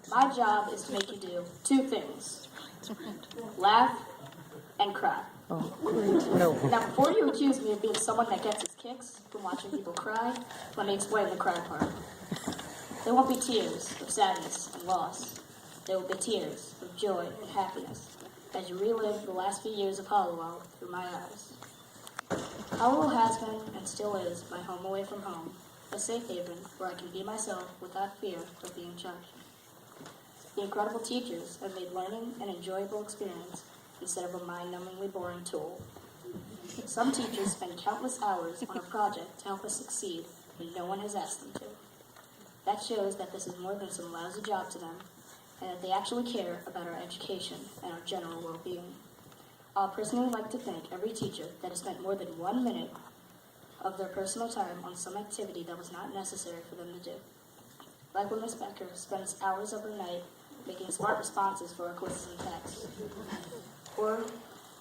My job is to make you do two things: laugh and cry. No. Now, before you accuse me of being someone that gets his kicks from watching people cry, let me explain the cry part. There won't be tears of sadness and loss. There will be tears of joy and happiness as you relive the last few years of Hollowell through my eyes. Hollowell has been and still is my home away from home, a safe haven where I can be myself without fear of being judged. The incredible teachers have made learning an enjoyable experience instead of a mind-numbingly boring tool. Some teachers spend countless hours on a project to help us succeed when no one has asked them to. That shows that this is more than some lousy job to them, and that they actually care about our education and our general well-being. I'll personally like to thank every teacher that has spent more than 1 minute of their personal time on some activity that was not necessary for them to do. Like when Miss Becker spends hours of her night making smart responses for our quizzes and texts. Or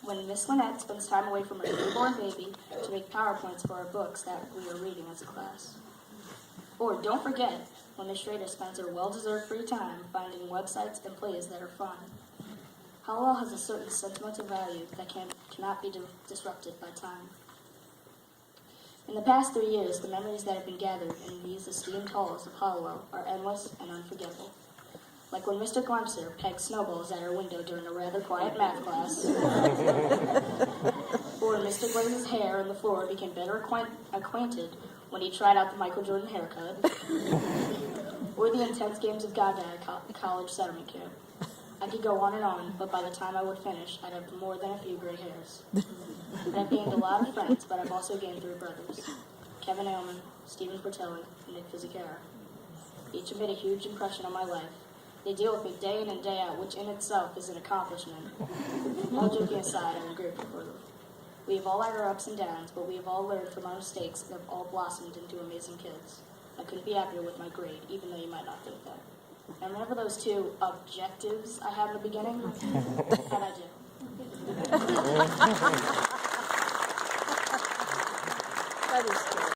when Miss Lynette spends time away from her newborn baby to make PowerPoints for our books that we are reading as a class. Or don't forget when Miss Schrader spends her well-deserved free time finding websites and plays that are fun. Hollowell has a certain sentimental value that cannot be disrupted by time. In the past 3 years, the memories that have been gathered in these esteemed halls of Hollowell are endless and unforgettable. Like when Mr. Glemser pegged snowballs at our window during a rather quiet math class. Or Mr. Glaze's hair and the floor became better acquainted when he tried out the Michael Jordan haircut. Or the intense games of Gaga at college settlement camp. I could go on, but by the time I would finish, I'd have more than a few gray hairs. I've gained a lot of friends, but I've also gained 3 brothers: Kevin Ailman, Stephen Portelli, and Nick Fisichella. Each have made a huge impression on my life. They deal with me day in and day out, which in itself is an accomplishment. All joking aside, I'm grateful for them. We have all had our ups and downs, but we have all learned from our mistakes and have all blossomed into amazing kids. I couldn't be happier with my grade, even though you might not think that. And remember those 2 objectives I had in the beginning? How'd I do? That is good.